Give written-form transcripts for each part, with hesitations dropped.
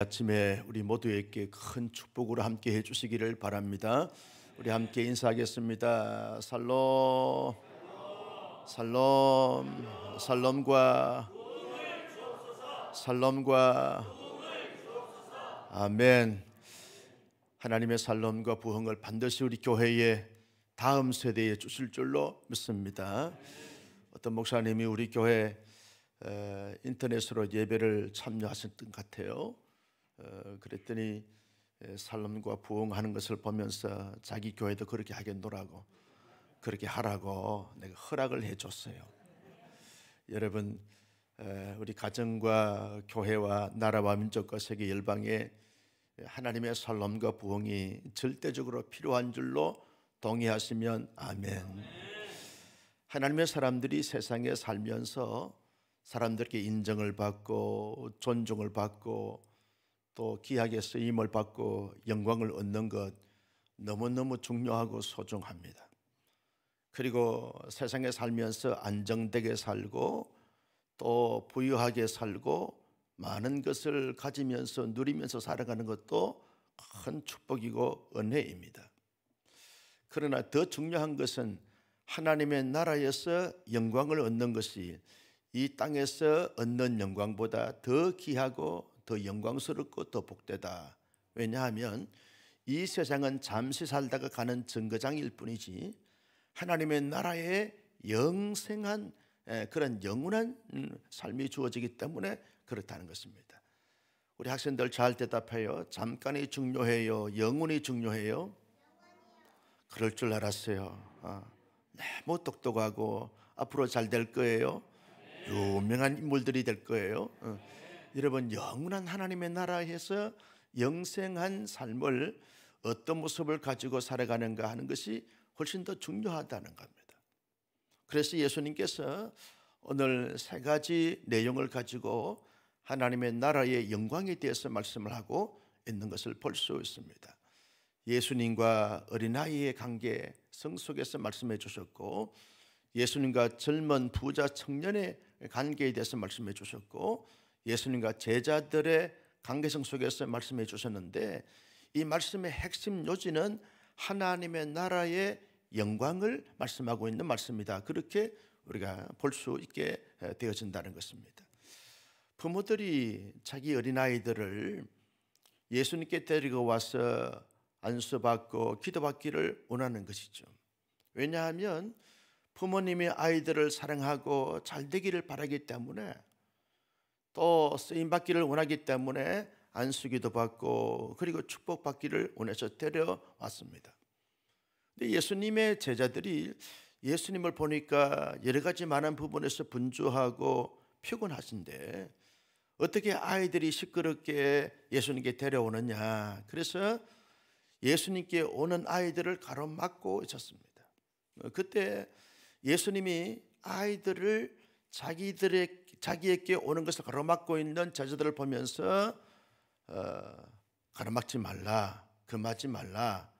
아침에 우리 모두에게 큰 축복으로 함께 해주시기를 바랍니다. 우리 함께 인사하겠습니다. 살롬, 살롬, 살롬과 아멘. 하나님의 살롬과 부흥을 반드시 우리 교회의 다음 세대에 주실 줄로 믿습니다. 어떤 목사님이 우리 교회 인터넷으로 예배를 참여하셨던 것 같아요. 그랬더니 살롬과 부흥하는 것을 보면서 자기 교회도 그렇게 하겠노라고, 그렇게 하라고 내가 허락을 해줬어요. 여러분, 우리 가정과 교회와 나라와 민족과 세계 열방에 하나님의 살롬과 부흥이 절대적으로 필요한 줄로 동의하시면 아멘. 하나님의 사람들이 세상에 살면서 사람들에게 인정을 받고 존중을 받고 또 귀하게 쓰임을 받고 영광을 얻는 것 너무너무 중요하고 소중합니다. 그리고 세상에 살면서 안정되게 살고 또 부유하게 살고 많은 것을 가지면서 누리면서 살아가는 것도 큰 축복이고 은혜입니다. 그러나 더 중요한 것은 하나님의 나라에서 영광을 얻는 것이 이 땅에서 얻는 영광보다 더 귀하고 더 영광스럽고 더 복되다. 왜냐하면 이 세상은 잠시 살다가 가는 정거장일 뿐이지 하나님의 나라에 영생한 그런 영원한 삶이 주어지기 때문에 그렇다는 것입니다. 우리 학생들 잘 대답해요. 잠깐이 중요해요? 영원이 중요해요? 그럴 줄 알았어요. 너무 똑똑하고 앞으로 잘 될 거예요. 유명한 인물들이 될 거예요. 여러분, 영원한 하나님의 나라에서 영생한 삶을 어떤 모습을 가지고 살아가는가 하는 것이 훨씬 더 중요하다는 겁니다. 그래서 예수님께서 오늘 세 가지 내용을 가지고 하나님의 나라의 영광에 대해서 말씀을 하고 있는 것을 볼 수 있습니다. 예수님과 어린아이의 관계 성속에서 말씀해 주셨고, 예수님과 젊은 부자 청년의 관계에 대해서 말씀해 주셨고, 예수님과 제자들의 관계성 속에서 말씀해 주셨는데, 이 말씀의 핵심 요지는 하나님의 나라의 영광을 말씀하고 있는 말씀이다. 그렇게 우리가 볼 수 있게 되어진다는 것입니다. 부모들이 자기 어린아이들을 예수님께 데리고 와서 안수받고 기도받기를 원하는 것이죠. 왜냐하면 부모님이 아이들을 사랑하고 잘 되기를 바라기 때문에, 또 쓰임받기를 원하기 때문에 안수기도 받고 그리고 축복받기를 원해서 데려왔습니다. 근데 예수님의 제자들이 예수님을 보니까 여러 가지 많은 부분에서 분주하고 피곤하신데 어떻게 아이들이 시끄럽게 예수님께 데려오느냐. 그래서 예수님께 오는 아이들을 가로막고 있었습니다. 그때 예수님이 아이들을 자기에게 오는 것을 가로막고 있는 제자들을 보면서 가로막지 말라, 금하지 말라,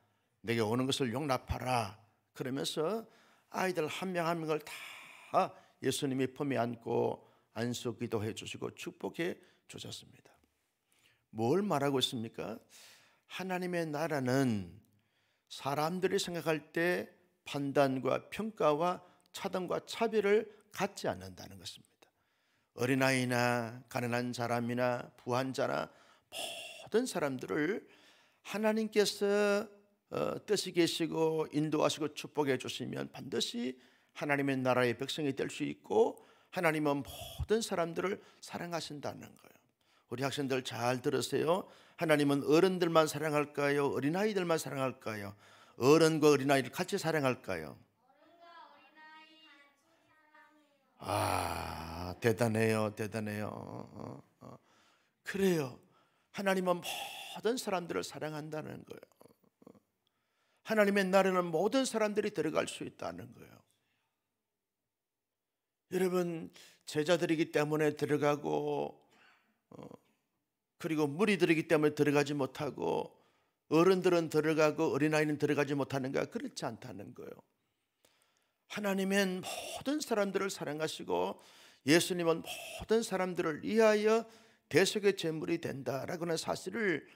내게 오는 것을 용납하라 그러면서 아이들 한 명 한 명을 다 예수님이 품에 안고 안수 기도해 주시고 축복해 주셨습니다. 뭘 말하고 있습니까? 하나님의 나라는 사람들이 생각할 때 판단과 평가와 차등과 차별을 갖지 않는다는 것입니다. 어린아이나 가난한 사람이나 부한 자나 모든 사람들을 하나님께서 뜻이 계시고 인도하시고 축복해 주시면 반드시 하나님의 나라의 백성이 될 수 있고, 하나님은 모든 사람들을 사랑하신다는 거예요. 우리 학생들 잘 들으세요. 하나님은 어른들만 사랑할까요? 어린아이들만 사랑할까요? 어른과 어린아이를 같이 사랑할까요? 대단해요. 그래요. 하나님은 모든 사람들을 사랑한다는 거예요. 하나님의 나라는 모든 사람들이 들어갈 수 있다는 거예요. 여러분, 제자들이기 때문에 들어가고 그리고 무리들이기 때문에 들어가지 못하고 어른들은 들어가고 어린아이는 들어가지 못하는가? 그렇지 않다는 거예요. 하나님은 모든 사람들을 사랑하시고 예수님은 모든 사람들을 위하여 대속의 제물이 된다라고 하는 사실을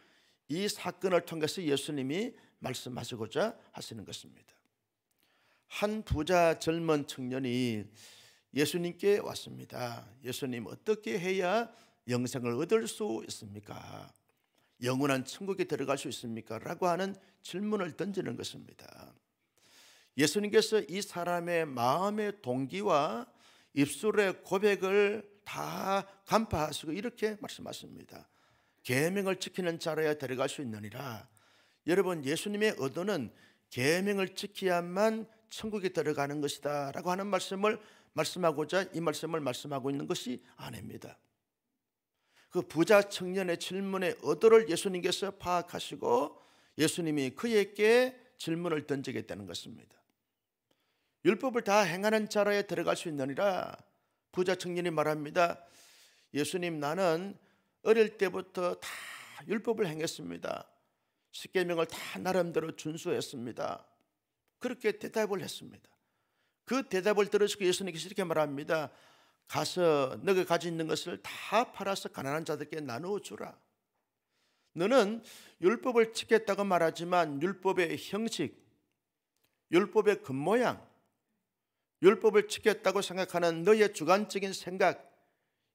이 사건을 통해서 예수님이 말씀하시고자 하시는 것입니다. 한 부자 젊은 청년이 예수님께 왔습니다. 예수님, 어떻게 해야 영생을 얻을 수 있습니까? 영원한 천국에 들어갈 수 있습니까? 라고 하는 질문을 던지는 것입니다. 예수님께서 이 사람의 마음의 동기와 입술의 고백을 다 간파하시고 이렇게 말씀하십니다. 계명을 지키는 자라야 들어갈 수 있느니라. 여러분, 예수님의 의도는 계명을 지켜야만 천국에 들어가는 것이다 라고 하는 말씀을 말씀하고자 이 말씀을 말씀하고 있는 것이 아닙니다. 그 부자 청년의 질문의 의도를 예수님께서 파악하시고 예수님이 그에게 질문을 던지겠다는 것입니다. 율법을 다 행하는 자라에 들어갈 수 있느니라. 부자 청년이 말합니다. 예수님, 나는 어릴 때부터 다 율법을 행했습니다. 십계명을 다 나름대로 준수했습니다. 그렇게 대답을 했습니다. 그 대답을 들으시고 예수님께서 이렇게 말합니다. 가서 너가 가지고 있는 것을 다 팔아서 가난한 자들께 나누어 주라. 너는 율법을 지켰다고 말하지만 율법의 형식, 율법의 겉모양, 율법을 지켰다고 생각하는 너의 주관적인 생각,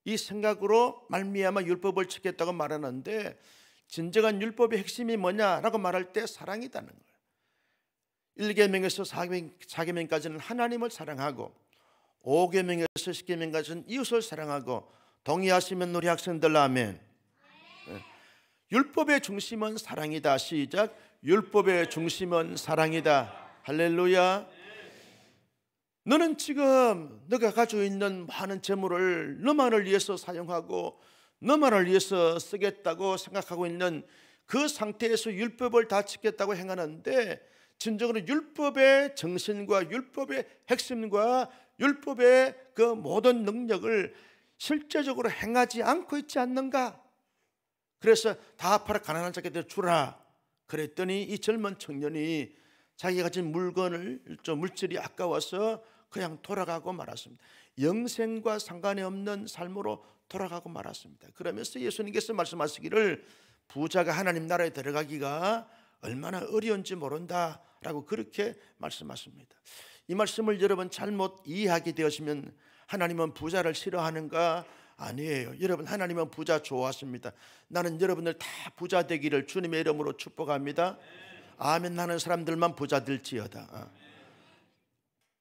이 생각으로 말미암아 율법을 지켰다고 말하는데 진정한 율법의 핵심이 뭐냐라고 말할 때 사랑이라는 거예요. 1계명에서 4계명까지는 하나님을 사랑하고 5계명에서 10계명까지는 이웃을 사랑하고, 동의하시면 우리 학생들 아멘. 율법의 중심은 사랑이다. 시작. 율법의 중심은 사랑이다. 할렐루야. 너는 지금 너가 가지고 있는 많은 재물을 너만을 위해서 사용하고 너만을 위해서 쓰겠다고 생각하고 있는 그 상태에서 율법을 다 지켰다고 행하는데 진정으로 율법의 정신과 율법의 핵심과 율법의 그 모든 능력을 실제적으로 행하지 않고 있지 않는가? 그래서 다 팔아 가난한 자에게 주라 그랬더니 이 젊은 청년이 자기가 가진 물건을 물질이 아까워서 그냥 돌아가고 말았습니다. 영생과 상관이 없는 삶으로 돌아가고 말았습니다. 그러면서 예수님께서 말씀하시기를 부자가 하나님 나라에 들어가기가 얼마나 어려운지 모른다라고 그렇게 말씀하십니다. 이 말씀을 여러분 잘못 이해하게 되었으면 하나님은 부자를 싫어하는가? 아니에요. 여러분, 하나님은 부자 좋아하십니다. 나는 여러분들 다 부자 되기를 주님의 이름으로 축복합니다. 아멘 하는 사람들만 부자 될지어다.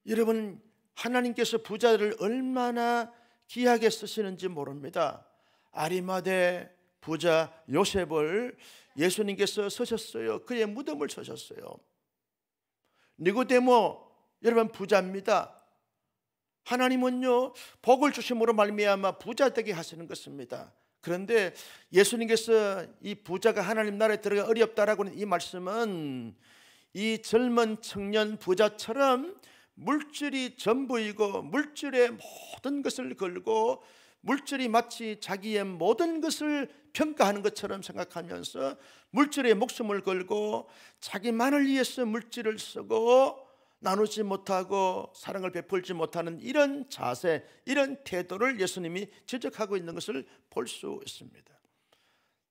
여러분, 하나님께서 부자를 얼마나 귀하게 쓰시는지 모릅니다. 아리마대 부자 요셉을 예수님께서 쓰셨어요. 그의 무덤을 쓰셨어요. 니고데모 여러분 부자입니다. 하나님은요 복을 주심으로 말미암아 부자 되게 하시는 것입니다. 그런데 예수님께서 이 부자가 하나님 나라에 들어가 어렵다라고 하는 이 말씀은 이 젊은 청년 부자처럼 물질이 전부이고 물질의 모든 것을 걸고 물질이 마치 자기의 모든 것을 평가하는 것처럼 생각하면서 물질에 목숨을 걸고 자기만을 위해서 물질을 쓰고 나누지 못하고 사랑을 베풀지 못하는 이런 자세, 이런 태도를 예수님이 지적하고 있는 것을 볼 수 있습니다.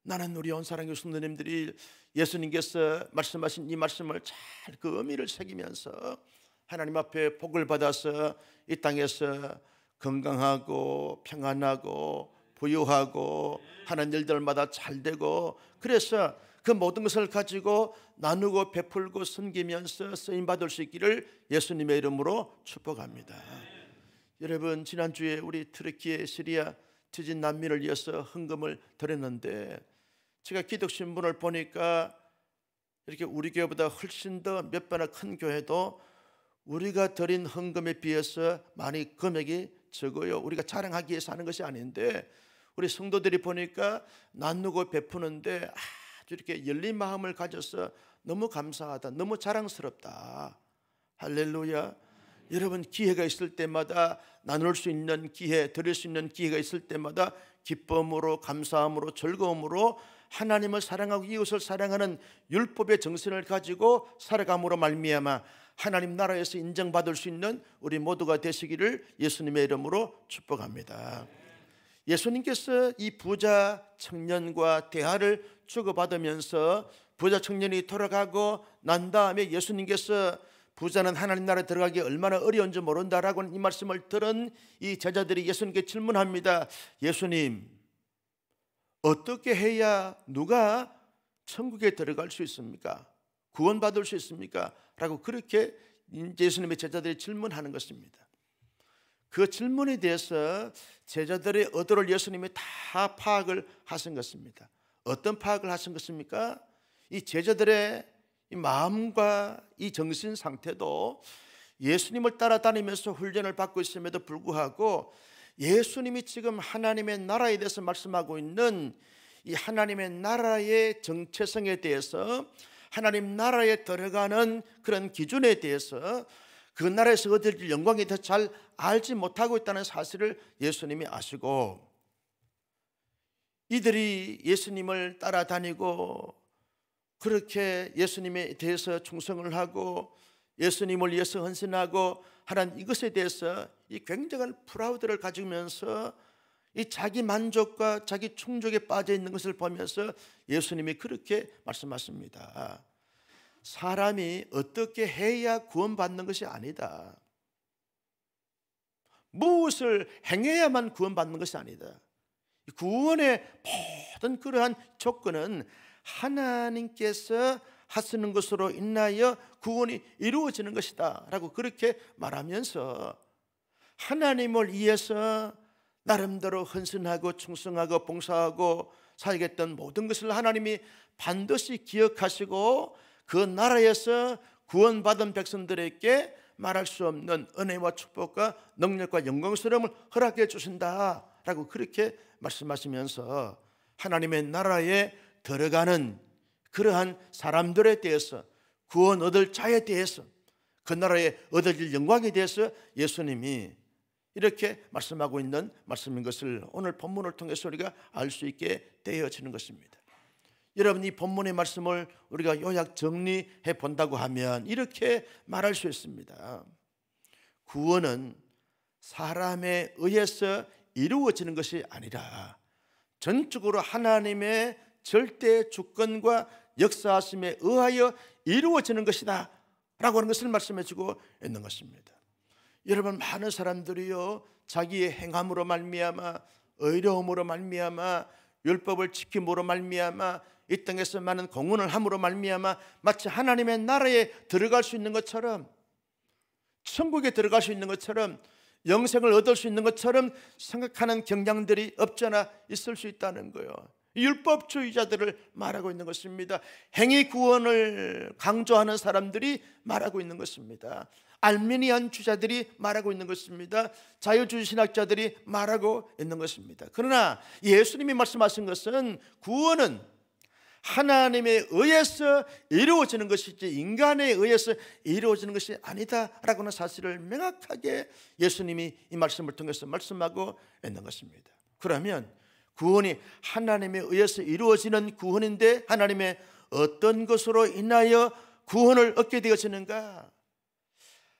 나는 우리 온사랑교회 성도님들이 예수님께서 말씀하신 이 말씀을 잘 그 의미를 새기면서 하나님 앞에 복을 받아서 이 땅에서 건강하고 평안하고 부유하고 하는 일들마다 잘 되고, 그래서 그 모든 것을 가지고 나누고 베풀고 섬기면서 쓰임받을 수 있기를 예수님의 이름으로 축복합니다. 여러분, 지난주에 우리 트르키예 시리아 지진 난민을 위해서 헌금을 드렸는데 제가 기독신문을 보니까 이렇게 우리 교회보다 훨씬 더 몇 배나 큰 교회도 우리가 드린 헌금에 비해서 많이 금액이 적어요. 우리가 자랑하기 위해서 하는 것이 아닌데 우리 성도들이 보니까 나누고 베푸는데 아주 이렇게 열린 마음을 가져서 너무 감사하다, 너무 자랑스럽다. 할렐루야. 여러분, 기회가 있을 때마다 나눌 수 있는 기회, 드릴 수 있는 기회가 있을 때마다 기쁨으로, 감사함으로, 즐거움으로 하나님을 사랑하고 이웃을 사랑하는 율법의 정신을 가지고 살아감으로 말미암아 하나님 나라에서 인정받을 수 있는 우리 모두가 되시기를 예수님의 이름으로 축복합니다. 예수님께서 이 부자 청년과 대화를 주고받으면서 부자 청년이 돌아가고 난 다음에 예수님께서 부자는 하나님 나라에 들어가기 얼마나 어려운지 모른다라고 이 말씀을 들은 이 제자들이 예수님께 질문합니다. 예수님, 어떻게 해야 누가 천국에 들어갈 수 있습니까? 구원받을 수 있습니까? 라고 그렇게 예수님의 제자들이 질문하는 것입니다. 그 질문에 대해서 제자들의 의도를 예수님이 다 파악을 하신 것입니다. 어떤 파악을 하신 것입니까? 이 제자들의 이 마음과 이 정신 상태도 예수님을 따라다니면서 훈련을 받고 있음에도 불구하고 예수님이 지금 하나님의 나라에 대해서 말씀하고 있는 이 하나님의 나라의 정체성에 대해서, 하나님 나라에 들어가는 그런 기준에 대해서 그 나라에서 얻을 영광에 대해서 잘 알지 못하고 있다는 사실을 예수님이 아시고, 이들이 예수님을 따라다니고 그렇게 예수님에 대해서 충성을 하고 예수님을 위해서 헌신하고 하는 이것에 대해서 이 굉장한 프라우드를 가지면서 이 자기 만족과 자기 충족에 빠져 있는 것을 보면서 예수님이 그렇게 말씀하십니다. 사람이 어떻게 해야 구원받는 것이 아니다. 무엇을 행해야만 구원받는 것이 아니다. 구원의 모든 그러한 조건은 하나님께서 하시는 것으로 인하여 구원이 이루어지는 것이다 라고 그렇게 말하면서, 하나님을 위해서 나름대로 헌신하고 충성하고 봉사하고 살겠던 모든 것을 하나님이 반드시 기억하시고 그 나라에서 구원받은 백성들에게 말할 수 없는 은혜와 축복과 능력과 영광스러움을 허락해 주신다 라고 그렇게 말씀하시면서, 하나님의 나라에 들어가는 그러한 사람들에 대해서, 구원 얻을 자에 대해서, 그 나라에 얻을 영광에 대해서 예수님이 이렇게 말씀하고 있는 말씀인 것을 오늘 본문을 통해서 우리가 알 수 있게 되어지는 것입니다. 여러분, 이 본문의 말씀을 우리가 요약 정리해 본다고 하면 이렇게 말할 수 있습니다. 구원은 사람에 의해서 이루어지는 것이 아니라 전적으로 하나님의 절대 주권과 역사하심에 의하여 이루어지는 것이다 라고 하는 것을 말씀해 주고 있는 것입니다. 여러분, 많은 사람들이요, 자기의 행함으로 말미암아, 의로움으로 말미암아, 율법을 지킴으로 말미암아, 이 땅에서 많은 공헌을 함으로 말미암아 마치 하나님의 나라에 들어갈 수 있는 것처럼, 천국에 들어갈 수 있는 것처럼, 영생을 얻을 수 있는 것처럼 생각하는 경향들이 없잖아 있을 수 있다는 거예요. 율법주의자들을 말하고 있는 것입니다. 행위 구원을 강조하는 사람들이 말하고 있는 것입니다. 알미니안 주자들이 말하고 있는 것입니다. 자유주의 신학자들이 말하고 있는 것입니다. 그러나 예수님이 말씀하신 것은 구원은 하나님에 의해서 이루어지는 것이지 인간에 의해서 이루어지는 것이 아니다라고 하는 사실을 명확하게 예수님이 이 말씀을 통해서 말씀하고 있는 것입니다. 그러면 구원이 하나님에 의해서 이루어지는 구원인데 하나님의 어떤 것으로 인하여 구원을 얻게 되어지는가?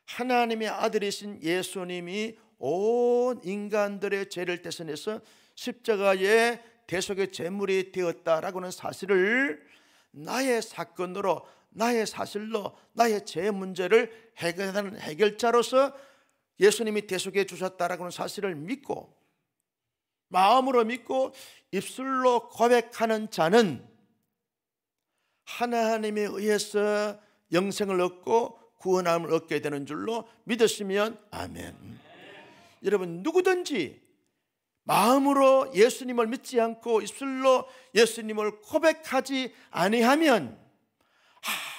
하나님의 아들이신 예수님이 온 인간들의 죄를 대신해서 십자가에 대속의 제물이 되었다라고 하는 사실을 나의 사건으로, 나의 사실로, 나의 죄 문제를 해결하는 해결자로서 예수님이 대속해 주셨다라고 하는 사실을 믿고, 마음으로 믿고 입술로 고백하는 자는 하나님에 의해서 영생을 얻고 구원함을 얻게 되는 줄로 믿으시면 아멘. 여러분, 누구든지 마음으로 예수님을 믿지 않고 입술로 예수님을 고백하지 아니하면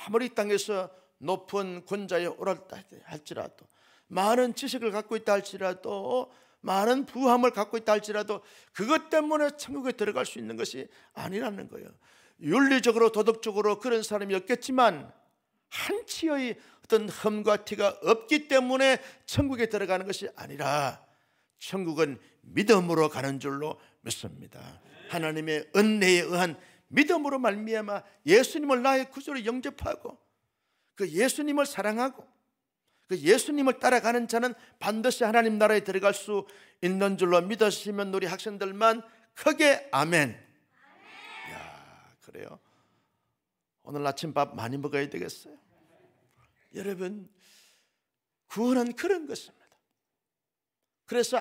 아무리 땅에서 높은 권자에 오랐다 할지라도, 많은 지식을 갖고 있다 할지라도, 많은 부함을 갖고 있다 할지라도 그것 때문에 천국에 들어갈 수 있는 것이 아니라는 거예요. 윤리적으로 도덕적으로 그런 사람이 없겠지만 한치의 어떤 흠과 티가 없기 때문에 천국에 들어가는 것이 아니라 천국은 믿음으로 가는 줄로 믿습니다. 하나님의 은혜에 의한 믿음으로 말미암아 예수님을 나의 구주로 영접하고 그 예수님을 사랑하고 그 예수님을 따라가는 자는 반드시 하나님 나라에 들어갈 수 있는 줄로 믿으시면 우리 학생들만 크게 아멘. 야, 그래요? 오늘 아침밥 많이 먹어야 되겠어요. 여러분, 구원은 그런 것입니다. 그래서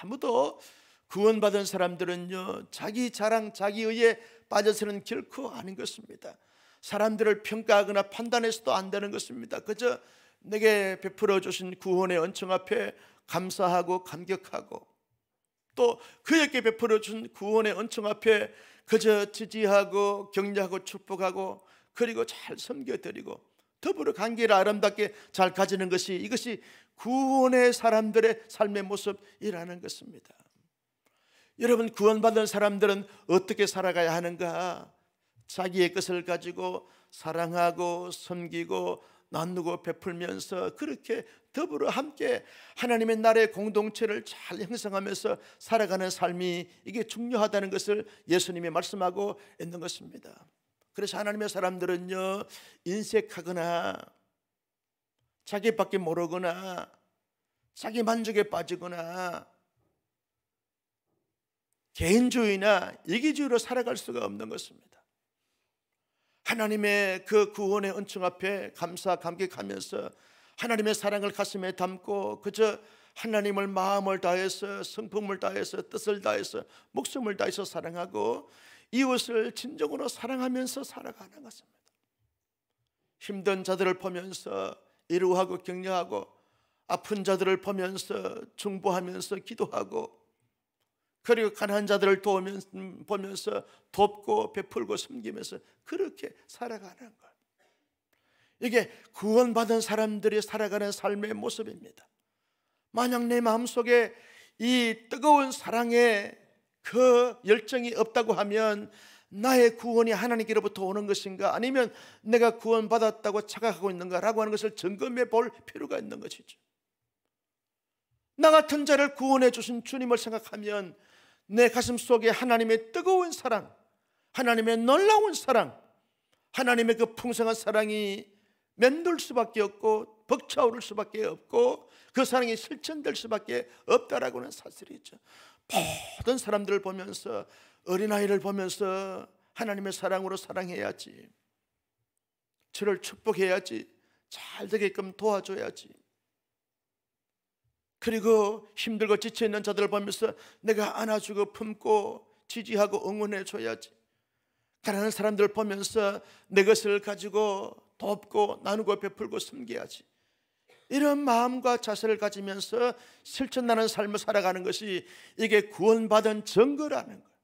아무도 구원받은 사람들은요, 자기 자랑, 자기 의에 빠져서는 결코 아닌 것입니다. 사람들을 평가하거나 판단해서도 안 되는 것입니다. 그저 내게 베풀어 주신 구원의恩宠 앞에 감사하고 감격하고, 또 그에게 베풀어 준 구원의恩宠 앞에 그저 지지하고 격려하고 축복하고, 그리고 잘 섬겨드리고 더불어 관계를 아름답게 잘 가지는 것이, 이것이 구원의 사람들의 삶의 모습이라는 것입니다. 여러분, 구원받은 사람들은 어떻게 살아가야 하는가? 자기의 것을 가지고 사랑하고 섬기고 나누고 베풀면서 그렇게 더불어 함께 하나님의 나라의 공동체를 잘 형성하면서 살아가는 삶이, 이게 중요하다는 것을 예수님이 말씀하고 있는 것입니다. 그래서 하나님의 사람들은요, 인색하거나 자기밖에 모르거나 자기 만족에 빠지거나 개인주의나 이기주의로 살아갈 수가 없는 것입니다. 하나님의 그 구원의恩宠 앞에 감사 감격하면서 하나님의 사랑을 가슴에 담고 그저 하나님을 마음을 다해서 성품을 다해서 뜻을 다해서 목숨을 다해서 사랑하고 이웃을 진정으로 사랑하면서 살아가는 것입니다. 힘든 자들을 보면서 위로하고 격려하고, 아픈 자들을 보면서 중보하면서 기도하고, 그리고 가난한 자들을 보면서 돕고 베풀고 섬기면서 그렇게 살아가는 것, 이게 구원받은 사람들이 살아가는 삶의 모습입니다. 만약 내 마음속에 이 뜨거운 사랑의 그 열정이 없다고 하면 나의 구원이 하나님께로부터 오는 것인가, 아니면 내가 구원받았다고 착각하고 있는가라고 하는 것을 점검해 볼 필요가 있는 것이죠. 나 같은 자를 구원해 주신 주님을 생각하면 내 가슴 속에 하나님의 뜨거운 사랑, 하나님의 놀라운 사랑, 하나님의 그 풍성한 사랑이 맴돌 수밖에 없고 벅차오를 수밖에 없고 그 사랑이 실천될 수밖에 없다라고 하는 사실이죠. 모든 사람들을 보면서, 어린아이를 보면서 하나님의 사랑으로 사랑해야지, 저를 축복해야지, 잘 되게끔 도와줘야지, 그리고 힘들고 지쳐있는 자들을 보면서 내가 안아주고 품고 지지하고 응원해줘야지, 가난한 사람들을 보면서 내 것을 가지고 돕고 나누고 베풀고 섬겨야지, 이런 마음과 자세를 가지면서 실천하는 삶을 살아가는 것이, 이게 구원받은 증거라는 거예요.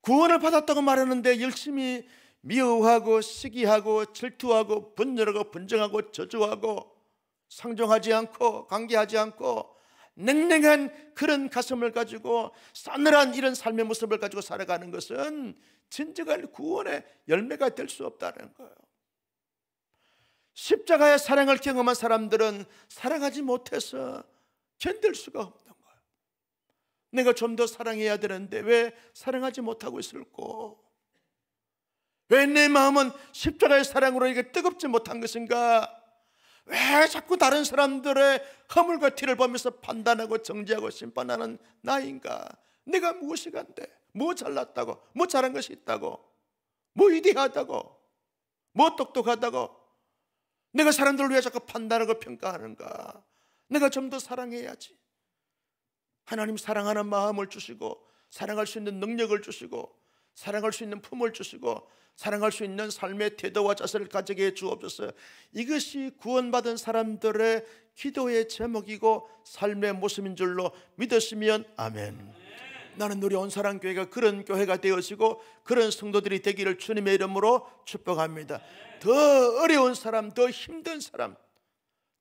구원을 받았다고 말하는데 열심히 미워하고 시기하고 질투하고 분열하고 분정하고 저주하고 상종하지 않고 관계하지 않고 냉랭한 그런 가슴을 가지고 싸늘한 이런 삶의 모습을 가지고 살아가는 것은 진정한 구원의 열매가 될 수 없다는 거예요. 십자가의 사랑을 경험한 사람들은 사랑하지 못해서 견딜 수가 없는 거예요. 내가 좀 더 사랑해야 되는데 왜 사랑하지 못하고 있을까? 왜 내 마음은 십자가의 사랑으로 이게 뜨겁지 못한 것인가? 왜 자꾸 다른 사람들의 허물과 티를 보면서 판단하고 정죄하고 심판하는 나인가? 내가 무엇이 간데? 뭐 잘났다고? 뭐 잘한 것이 있다고? 뭐 위대하다고? 뭐 똑똑하다고? 내가 사람들을 왜 자꾸 판단하고 평가하는가? 내가 좀 더 사랑해야지. 하나님 사랑하는 마음을 주시고, 사랑할 수 있는 능력을 주시고, 사랑할 수 있는 품을 주시고, 사랑할 수 있는 삶의 태도와 자세를 가지게 해 주옵소서. 이것이 구원받은 사람들의 기도의 제목이고 삶의 모습인 줄로 믿으시면 아멘. 나는 우리 온사랑교회가 그런 교회가 되어지고 그런 성도들이 되기를 주님의 이름으로 축복합니다. 더 어려운 사람, 더 힘든 사람,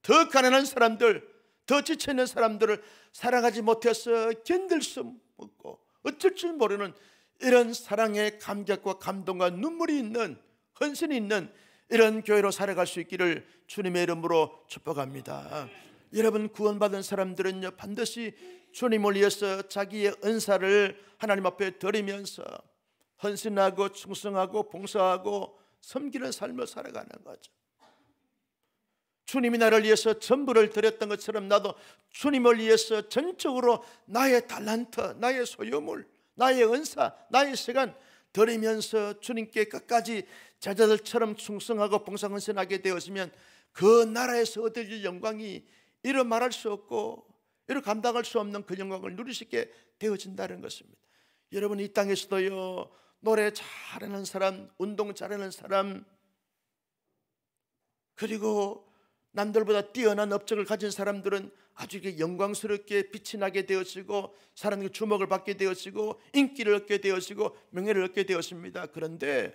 더 가난한 사람들, 더 지쳐있는 사람들을 사랑하지 못해서 견딜 수 없고 어쩔 줄 모르는 이런 사랑의 감격과 감동과 눈물이 있는, 헌신이 있는 이런 교회로 살아갈 수 있기를 주님의 이름으로 축복합니다. 여러분, 구원받은 사람들은요 반드시 주님을 위해서 자기의 은사를 하나님 앞에 드리면서 헌신하고 충성하고 봉사하고 섬기는 삶을 살아가는 거죠. 주님이 나를 위해서 전부를 드렸던 것처럼 나도 주님을 위해서 전적으로 나의 달란트, 나의 소유물, 나의 은사, 나의 시간 드리면서 주님께 끝까지 제자들처럼 충성하고 봉사헌신하게 되었으면 그 나라에서 얻을 영광이 이루 말할 수 없고 이루 감당할 수 없는 그 영광을 누릴 수 있게 되어진다는 것입니다. 여러분, 이 땅에서도요, 노래 잘하는 사람, 운동 잘하는 사람, 그리고 남들보다 뛰어난 업적을 가진 사람들은 아주 영광스럽게 빛이 나게 되어지고 사람에게 주목을 받게 되어지고 인기를 얻게 되어지고 명예를 얻게 되었습니다. 그런데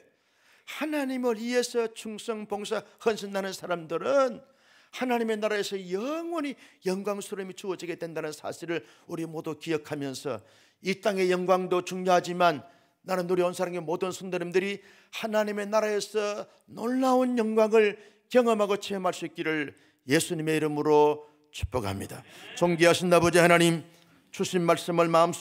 하나님을 위해서 충성, 봉사, 헌신하는 사람들은 하나님의 나라에서 영원히 영광스러움이 주어지게 된다는 사실을 우리 모두 기억하면서 이 땅의 영광도 중요하지만 나는 우리 온사랑의 모든 성도님들이 하나님의 나라에서 놀라운 영광을 경험하고 체험할 수 있기를 예수님의 이름으로 축복합니다. 존귀하신 아버지 하나님, 주신 말씀을 마음속에